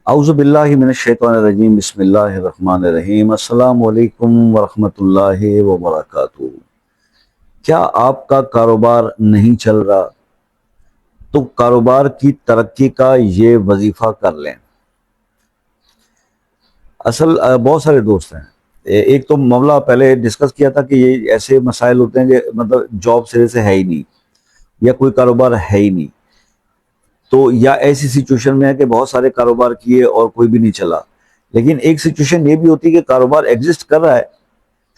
औज़ु बिल्लाहि मिनश शैतानिर रजीम बिस्मिल्लाहिर रहमानिर रहीम अस्सलामु अलैकुम वरहमतुल्लाहि व बरकातुहू। क्या आपका कारोबार नहीं चल रहा तो कारोबार की तरक्की का ये वजीफा कर लें। बहुत सारे दोस्त हैं। एक तो मामला पहले डिस्कस किया था कि ये ऐसे मसाइल होते हैं कि मतलब जॉब सिरे से है ही नहीं या कोई कारोबार है ही नहीं, तो या ऐसी सिचुएशन में है कि बहुत सारे कारोबार किए और कोई भी नहीं चला। लेकिन एक सिचुएशन ये भी होती है कि कारोबार एग्जिस्ट कर रहा है,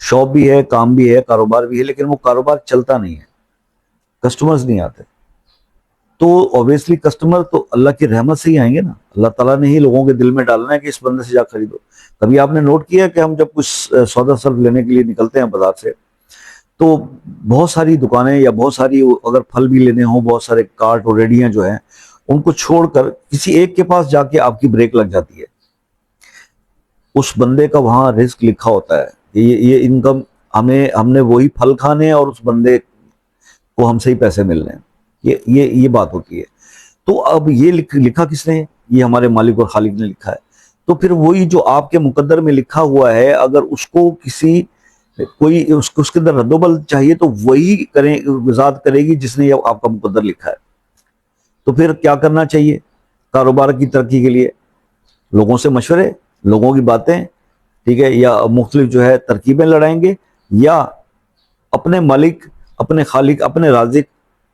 शॉप भी है, काम भी है, कारोबार भी है, लेकिन वो कारोबार चलता नहीं है, कस्टमर्स नहीं आते। तो ऑब्वियसली कस्टमर तो अल्लाह की रहमत से ही आएंगे ना। अल्लाह ताला ने ही लोगों के दिल में डालना है कि इस बंदे से जा खरीदो। कभी आपने नोट किया कि हम जब कुछ सौदा सर्फ लेने के लिए निकलते हैं बाजार से, तो बहुत सारी दुकानें या बहुत सारी अगर फल भी लेने हो, बहुत सारे कार्ट और रेडियां जो हैं, उनको छोड़कर किसी एक के पास जाके आपकी ब्रेक लग जाती है। उस बंदे का वहां रिस्क लिखा होता है कि ये इनकम हमने वही फल खाने हैं और उस बंदे को हमसे ही पैसे मिल रहे हैं। ये बात होती है। तो अब ये लिखा किसने है? ये हमारे मालिक और खालिक ने लिखा है। तो फिर वही जो आपके मुकद्दर में लिखा हुआ है, अगर उसको किसी कोई उसके अंदर रद्दोबल चाहिए तो वही करें, वजात करेगी जिसने ये आपका मुकद्दर लिखा है। तो फिर क्या करना चाहिए कारोबार की तरक्की के लिए? लोगों से मशवरे, लोगों की बातें, ठीक है, या मुख्तलिफ जो है तरकीबें लड़ाएंगे, या अपने मालिक, अपने खालिक, अपने राजिक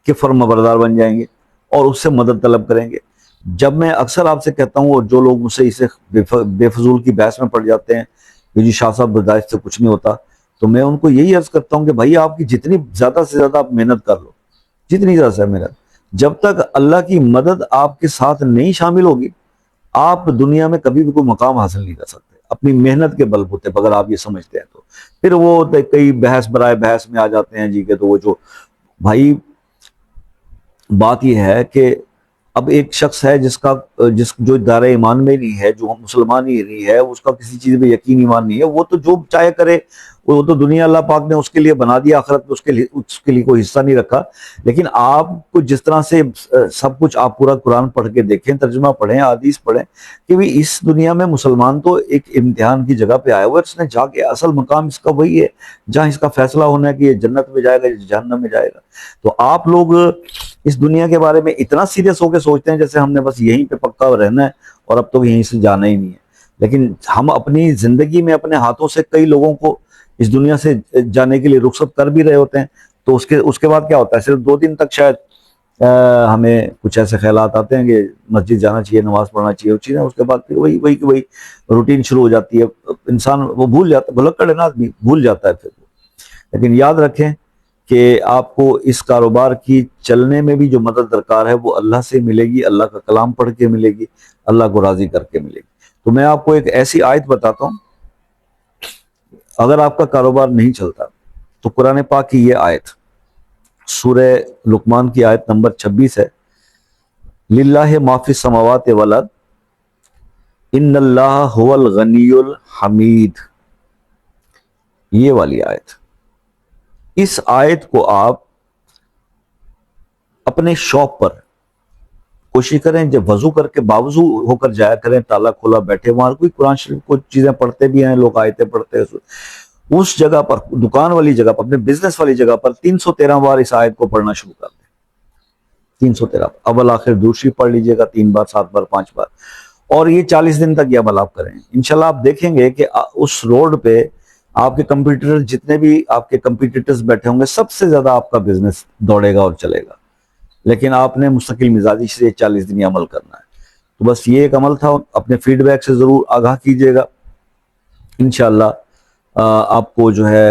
के फर्माबरदार बन जाएंगे और उससे मदद तलब करेंगे। जब मैं अक्सर आपसे कहता हूँ, और जो लोग मुझसे इसे बेफजूल की बहस में पड़ जाते हैं कि जी शाह साहब बर्दाश्त से कुछ नहीं होता, तो मैं उनको यही अर्ज करता हूँ कि भाई आपकी जितनी ज्यादा से ज्यादा आप मेहनत कर लो, जितनी ज्यादा से मेहनत, जब तक अल्लाह की मदद आपके साथ नहीं शामिल होगी, आप दुनिया में कभी भी कोई मकाम हासिल नहीं कर सकते अपनी मेहनत के बलबूते पर। अगर आप ये समझते हैं तो फिर वो कई बहस बराए बहस में आ जाते हैं जी के। तो वो जो भाई बात यह है कि अब एक शख्स है जो दायरे ईमान में नहीं है, जो मुसलमान ही नहीं है, उसका किसी चीज में यकीन ईमान नहीं है, वो तो जो चाहे करे। वो तो दुनिया अल्लाह पाक ने उसके लिए बना दिया, आखिरत में उसके लिए कोई हिस्सा नहीं रखा। लेकिन आपको जिस तरह से सब कुछ, आप पूरा कुरान पढ़ के देखें, तर्जुमा पढ़ें, हदीस पढ़ें, कि भी इस दुनिया में मुसलमान तो एक इम्तिहान की जगह पे आया हुआ है। इसने जाके असल मकाम इसका वही है जहाँ इसका फैसला होना है कि ये जन्नत में जाएगा या जहन्नम में जाएगा। तो आप लोग इस दुनिया के बारे में इतना सीरियस होकर सोचते हैं जैसे हमने बस यहीं पे पक्का रहना है और अब तो यहीं से जाना ही नहीं है। लेकिन हम अपनी जिंदगी में अपने हाथों से कई लोगों को इस दुनिया से जाने के लिए रुखसत कर भी रहे होते हैं। तो उसके बाद क्या होता है, सिर्फ 2 दिन तक शायद हमें कुछ ऐसे ख्यालात आते हैं कि मस्जिद जाना चाहिए, नमाज पढ़ना चाहिए, चीजें। उसके बाद फिर वही वही वही रूटीन शुरू हो जाती है। इंसान वो भूल जाता है, भुलक्कड़ है ना आदमी, भूल जाता है फिर। लेकिन याद रखें कि आपको इस कारोबार की चलने में भी जो मदद दरकार है वो अल्लाह से मिलेगी, अल्लाह का कलाम पढ़ के मिलेगी, अल्लाह को राजी करके मिलेगी। तो मैं आपको एक ऐसी आयत बताता हूँ, अगर आपका कारोबार नहीं चलता तो कुरान पाक की ये आयत, सूरह लुकमान की आयत नंबर 26 है, लिल्लाहि माफी समावात वल अर्द इन्नल्लाह हुवल गनियुल हमीद। ये वाली आयत, इस आयत को आप अपने शॉप पर कोशिश करें, जब वजू करके बावजू होकर जाया करें, ताला खोला बैठे, वहां कोई कुरान शरीफ को चीजें पढ़ते भी हैं लोग, आयतें पढ़ते हैं, उस जगह पर, दुकान वाली जगह पर, अपने बिजनेस वाली जगह पर 313 बार इस आयत को पढ़ना शुरू कर दें। 313 अव्वल आखिर दूसरी पढ़ लीजिएगा, 3 बार, 7 बार, 5 बार, और ये 40 दिन तक ये अमल आप करें। इंशाल्लाह आप देखेंगे कि उस रोड पे आपके कंप्यूटर, जितने भी आपके कंपटीटर्स बैठे होंगे, सबसे ज्यादा आपका बिजनेस दौड़ेगा और चलेगा। लेकिन आपने मुस्तकिल मिजाजी से 40 दिन अमल करना है। तो बस ये एक अमल था। अपने फीडबैक से जरूर आगाह कीजिएगा। इंशाल्लाह आपको जो है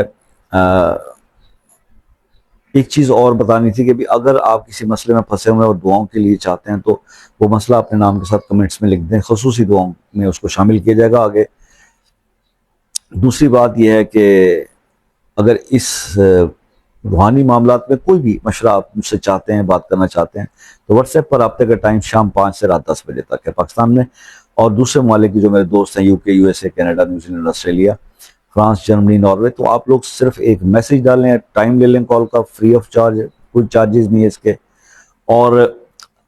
एक चीज और बतानी थी कि भी अगर आप किसी मसले में फंसे हुए और दुआओं के लिए चाहते हैं तो वो मसला अपने नाम के साथ कमेंट्स में लिख दें, खसूसी दुआओं में उसको शामिल किया जाएगा आगे। दूसरी बात यह है कि अगर इस रूहानी मामलात में कोई भी मशवरा आप मुझसे चाहते हैं, बात करना चाहते हैं, तो व्हाट्सएप पर रब्ते का टाइम शाम 5 से रात 10 बजे तक है पाकिस्तान में। और दूसरे ममालिक के जो मेरे दोस्त हैं, UK, USA, Canada, New Zealand, Australia, France, Germany, Norway, तो आप लोग सिर्फ एक मैसेज डालें, टाइम ले लें कॉल का, फ्री ऑफ चार्ज, कोई चार्जेस नहीं है इसके, और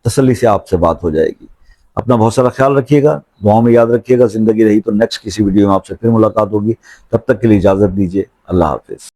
तसल्ली से आपसे बात हो जाएगी। अपना बहुत सारा ख्याल रखिएगा, दुआओं में याद रखिएगा। जिंदगी रही तो नेक्स्ट किसी वीडियो में आपसे फिर मुलाकात होगी। तब तक के लिए इजाज़त दीजिए। अल्लाह हाफिज़।